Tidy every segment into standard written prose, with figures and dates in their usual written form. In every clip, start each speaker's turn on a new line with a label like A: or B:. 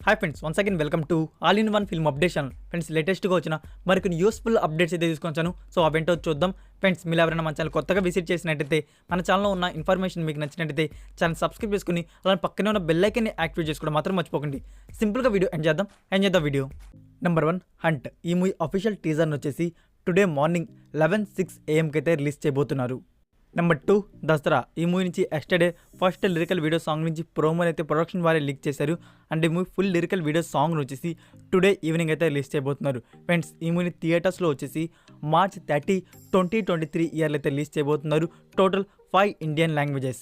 A: Hi friends, once again welcome to all in one film update channel. Friends, లేటెస్ట్గా వచ్చిన మరికొన్ని useful updates అయితే తీసుకొచ్చాను. సో అవేంటో చూద్దాం. ఫ్రెండ్స్, మీరు ఎవరైనా మన ఛానల్ కొత్తగా విజిట్ చేసినట్టయితే మన ఛానల్లో ఉన్న ఇన్ఫర్మేషన్ మీకు నచ్చినట్టయితే ఛానల్ సబ్స్క్రైబ్ చేసుకుని అలానే పక్కనే ఉన్న బెల్ ఐకాన్ని యాక్టివేట్ చేసుకోవడం మాత్రం మర్చిపోకండి. సింపుల్గా వీడియో ఎంజాయ్ చేద్దాం వీడియో. Number 1, hunt. ఈ మూవీ అఫీషియల్ టీజర్ని వచ్చేసి టుడే మార్నింగ్ 11:06 AM అయితే రిలీజ్ చేయబోతున్నారు. నెంబర్ 2, దసరా. ఈ మూవీ నుంచి yesterday first lyrical video song నుంచి ప్రోమోని అయితే ప్రొడక్షన్ వారే లీక్ చేశారు. అండ్ ఈ movie full lyrical video song వచ్చేసి టుడే ఈవినింగ్ అయితే రిలీజ్ చేయబోతున్నారు. ఫ్రెండ్స్, ఈ మూవీని థియేటర్స్లో వచ్చేసి March 30, 2023 ఇయర్లో అయితే రిలీజ్ చేయబోతున్నారు. Total 5 Indian languages.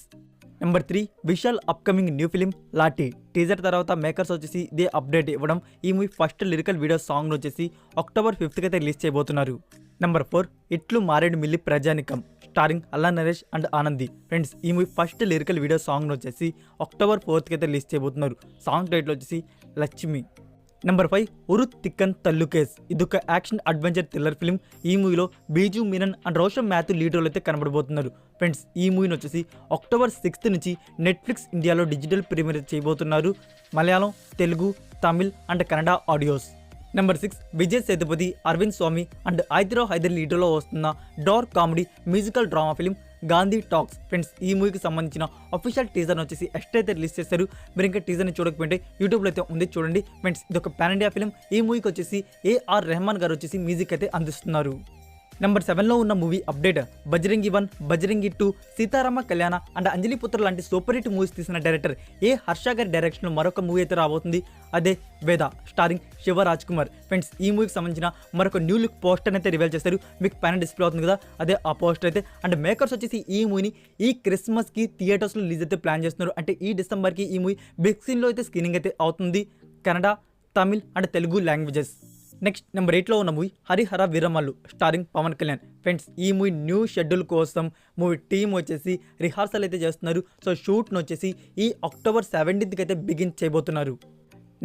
A: Number 3, Vishal upcoming new film lathi. Teaser తర్వాత మేకర్స్ వచ్చేసి ఇదే అప్డేట్ ఇవ్వడం. ఈ movie first lyrical video song వచ్చేసి October 5th అయితే రిలీజ్ చేయబోతున్నారు. నెంబర్ 4, ఇట్లు Maredumilli Prajaneekam starring Allari Naresh and Anandi. Friends, ఈ movie first lyrical video song వచ్చేసి October 4th అయితే రిలీజ్ చేయబోతున్నారు. సాంగ్ టైటిల్ వచ్చేసి లక్ష్మి. నెంబర్ 5, ఉరుత్ తిక్కన్ తల్లుకేస్. ఇదొక యాక్షన్ అడ్వెంచర్ థ్రిల్లర్ ఫిల్మ్. ఈ మూవీలో Biju Menon and Roshan Mathew lead role అయితే కనబడబోతున్నారు. ఫ్రెండ్స్, ఈ మూవీని వచ్చేసి October 6th నుంచి నెట్ఫ్లిక్స్ ఇండియాలో డిజిటల్ ప్రీమియర్ చేయబోతున్నారు. Malayalam, Telugu, Tamil and Kannada audios. Number 6, Vijay Sethupathi, Arvind Swamy and ఐదిరావ్ హైదర్ లీడర్లో వస్తున్న dark comedy musical drama film Gandhi talks. Friends, ఈ మూవీకి సంబంధించిన అఫీషియల్ టీజర్ని వచ్చేసి ఎస్ట్ అయితే రిలీజ్ చేశారు. మీరు ఇంకా టీజర్ని చూడకపోతే యూట్యూబ్లో అయితే ఉంది, చూడండి. ఫ్రెండ్స్, ఇది ఒక పాన్ ఇండియా ఫిలిం. ఈ మూవీకి వచ్చేసి ఏఆర్ రెహమాన్ గారు వచ్చేసి మ్యూజిక్ అయితే అందిస్తున్నారు. నెంబర్ 7లో ఉన్న మూవీ అప్డేట్. బజరంగి 1, బజరంగి 2, సీతారామ కళ్యాణ అండ్ అంజలి పుత్ర లాంటి సూపర్ హిట్ మూవీస్ తీసిన డైరెక్టర్ హర్ష గారి డైరెక్షన్లో మరొక మూవీ అయితే రాబోతుంది. అదే వేద స్టారింగ్ శివరాజ్ కుమార్. ఫ్రెండ్స్, ఈ మూవీకి సంబంధించిన మరొక న్యూ లుక్ పోస్టర్ అయితే రివీల్ చేస్తారు. మీకు పైన డిస్ప్లే అవుతుంది కదా, అదే ఆ పోస్టర్ అయితే. అండ్ మేకర్స్ వచ్చేసి ఈ మూవీని ఈ క్రిస్మస్కి థియేటర్స్లో రిలీజ్ అయితే ప్లాన్ చేస్తున్నారు. అంటే ఈ డిసెంబర్కి ఈ మూవీ బిగ్ స్క్రీన్లో అయితే స్క్రీనింగ్ అయితే అవుతుంది. Kannada, Tamil and Telugu languages. Next, number 8లో ఉన్న movie Harihara Veeramallu starring Pawan Kalyan. Friends, ఈ మూవీ న్యూ షెడ్యూల్ కోసం మూవీ టీమ్ వచ్చేసి రిహార్సల్ అయితే చేస్తున్నారు. సో షూట్ను వచ్చేసి ఈ October 17th అయితే బిగిన్ చేయబోతున్నారు.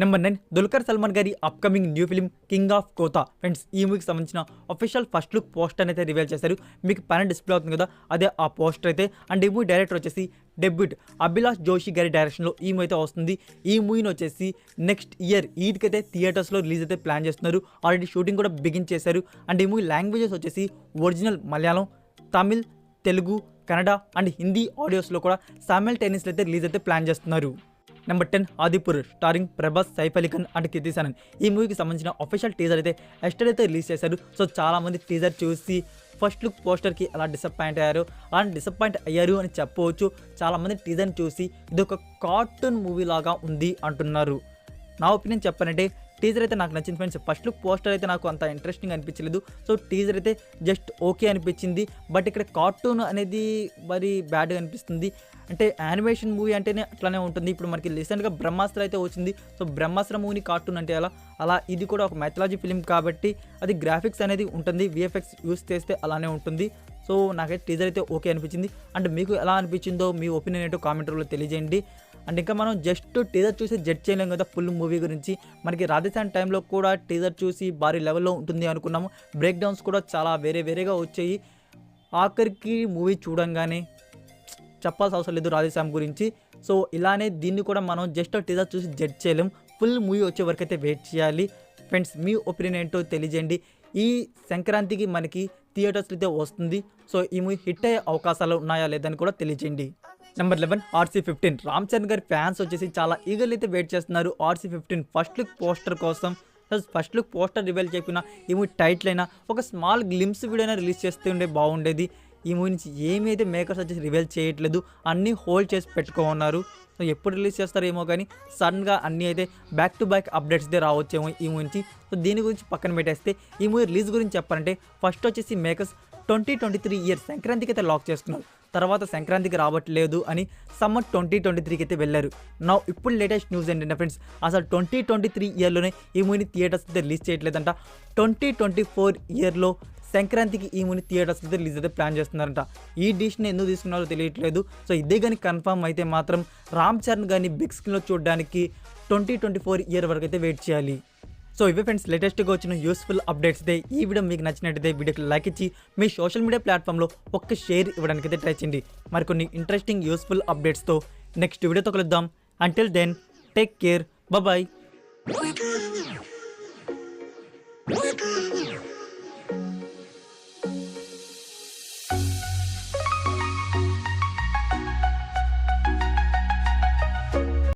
A: నెంబర్ 9, దుల్కర్ సల్మాన్ గారి upcoming new film king of కోతా. ఫ్రెండ్స్, ఈ మూవీకి సంబంధించిన అఫీషియల్ ఫస్ట్ లుక్ పోస్టర్ అయితే రివీల్ చేశారు. మీకు పైన డిస్ప్లే అవుతుంది కదా, అదే ఆ పోస్టర్ అయితే. అండ్ ఈ మూవీ డైరెక్టర్ వచ్చేసి డెబ్యూట్ అభిలాష్ జోషి గారి డైరెక్షన్లో ఈ మూవీ అయితే వస్తుంది. ఈ మూవీని వచ్చేసి నెక్స్ట్ ఇయర్ ఈద్కి అయితే థియేటర్స్లో రిలీజ్ అయితే ప్లాన్ చేస్తున్నారు. ఆల్రెడీ షూటింగ్ కూడా బిగిన్ చేశారు. అండ్ ఈ మూవీ లాంగ్వేజెస్ వచ్చేసి ఒరిజినల్ మలయాళం, తమిళ్, తెలుగు, కన్నడ అండ్ హిందీ ఆడియోస్లో కూడా సైమల్టేనియస్లో అయితే రిలీజ్ అయితే ప్లాన్ చేస్తున్నారు. Number 10, Adipurush starring Prabhas, Saif Ali Khan and Kriti Sanon. ఈ మూవీకి సంబంధించిన అఫీషియల్ టీజర్ అయితే ఎస్టర్ అయితే రిలీజ్ చేశారు. సో చాలామంది టీజర్ చూసి ఫస్ట్ లుక్ పోస్టర్కి అలా డిసప్పాయింట్ అయ్యారు అని చెప్పవచ్చు. చాలామంది టీజర్ని చూసి ఇది ఒక కార్టూన్ మూవీ లాగా ఉంది అంటున్నారు. నా ఒపీనియన్ చెప్పాలంటే టీజర్ అయితే నాకు నచ్చింది ఫ్రెండ్స్. ఫస్ట్ లుక్ పోస్టర్ అయితే నాకు అంత ఇంట్రెస్టింగ్ అనిపించలేదు. సో టీజర్ అయితే జస్ట్ ఓకే అనిపించింది. బట్ ఇక్కడ కార్టూన్ అనేది మరి బ్యాడ్గా అనిపిస్తుంది. అంటే యానిమేషన్ మూవీ అంటేనే అట్లానే ఉంటుంది. ఇప్పుడు మనకి రీసెంట్గా బ్రహ్మాస్త్ర అయితే వచ్చింది. సో బ్రహ్మాస్త్ర మూవీని కార్టూన్ అంటే అలా ఇది కూడా ఒక మైథాలజీ ఫిలిం కాబట్టి అది గ్రాఫిక్స్ అనేది ఉంటుంది, విఎఫ్ఎక్స్ యూస్ చేస్తే అలానే ఉంటుంది. సో నాకైతే టీజర్ అయితే ఓకే అనిపించింది. అండ్ మీకు ఎలా అనిపించిందో మీ ఒపీనియన్ ఏంటో కామెంట్ రూపంలో తెలియజేయండి. అండ్ ఇంకా మనం జస్ట్ టీజర్ చూసి జడ్జ్ చేయలేం కదా ఫుల్ మూవీ గురించి. మనకి రాధేశాన్ టైంలో కూడా టీజర్ చూసి భారీ లెవెల్లో ఉంటుంది అనుకున్నాము. బ్రేక్ డౌన్స్ కూడా చాలా వేరేగా వచ్చాయి. ఆఖరికి మూవీ చూడంగానే చెప్పాల్సిన అవసరం లేదు రాధేశ్యామ్ గురించి. సో ఇలానే దీన్ని కూడా మనం జస్ట్ టీజర్ చూసి జడ్జ్ చేయలేం. ఫుల్ మూవీ వచ్చే వరకు అయితే వెయిట్ చేయాలి. ఫ్రెండ్స్, మీ ఒపీనియన్ ఏంటో తెలియజేయండి. ఈ సంక్రాంతికి మనకి థియేటర్స్లో అయితే వస్తుంది. సో ఈ మూవీ హిట్ అయ్యే అవకాశాలు ఉన్నాయా లేదని కూడా తెలియజేయండి. Number 11, RC-15. రామ్ చరణ్ గారి ఫ్యాన్స్ వచ్చేసి చాలా ఈగర్లీ అయితే వెయిట్ చేస్తున్నారు RC-15 ఫస్ట్ లుక్ పోస్టర్ కోసం. ఫస్ట్ లుక్ పోస్టర్ రివీల్ చేయకుండా ఈ మూవీ టైటిల్ అయినా ఒక స్మాల్ గ్లిమ్స్ వీడియోనే రిలీజ్ చేస్తే ఉండే బాగుండేది. ఈ మూవీ నుంచి ఏమైతే మేకర్స్ వచ్చేసి రివీల్ చేయట్లేదు, అన్నీ హోల్డ్ చేసి పెట్టుకోన్నారు. సో ఎప్పుడు రిలీజ్ చేస్తారేమో కానీ సడన్గా అన్నీ అయితే బ్యాక్ టు బ్యాక్ అప్డేట్స్ అయితే రావచ్చేమో ఈ మూవీ నుంచి. సో దీని గురించి పక్కన పెట్టేస్తే ఈ మూవీ రిలీజ్ గురించి చెప్పాలంటే ఫస్ట్ వచ్చేసి మేకర్స్ 2023 ఇయర్ సంక్రాంతికి అయితే లాక్ చేసుకున్నారు. తర్వాత సంక్రాంతికి రావట్లేదు అని సమ్మర్ 2023కి అయితే వెళ్ళారు. నా ఇప్పుడు లేటెస్ట్ న్యూస్ ఏంటంటే ఫ్రెండ్స్, అసలు 2023 ఇయర్లోనే ఈ మూవీని థియేటర్స్ అయితే రిలీజ్ చేయట్లేదంట. 2024 ఇయర్లో సంక్రాంతికి ఈ మూవీ థియేటర్స్ అయితే రిలీజ్ అయితే ప్లాన్ చేస్తున్నారంట. ఈ డిసిషన్ ఎందుకు తీసుకున్నారో తెలియట్లేదు. సో ఇదే కానీ కన్ఫర్మ్ అయితే మాత్రం రామ్ చరణ్ కానీ బిగ్ స్క్రీన్లో చూడడానికి 2024 ఇయర్ వరకు అయితే వెయిట్ చేయాలి. సో ఇవే ఫ్రెండ్స్ లేటెస్ట్గా వచ్చిన యూస్ఫుల్ అప్డేట్స్ అయితే. ఈ వీడియో మీకు నచ్చినట్టయితే వీడియోకి లైక్ ఇచ్చి మీ సోషల్ మీడియా ప్లాట్ఫామ్లో ఒక్క షేర్ ఇవ్వడానికి అయితే ట్రై చేయండి. మరికొన్ని ఇంట్రెస్టింగ్ యూస్ఫుల్ అప్డేట్స్తో నెక్స్ట్ వీడియోతో కలుద్దాం. Until then take care, bye.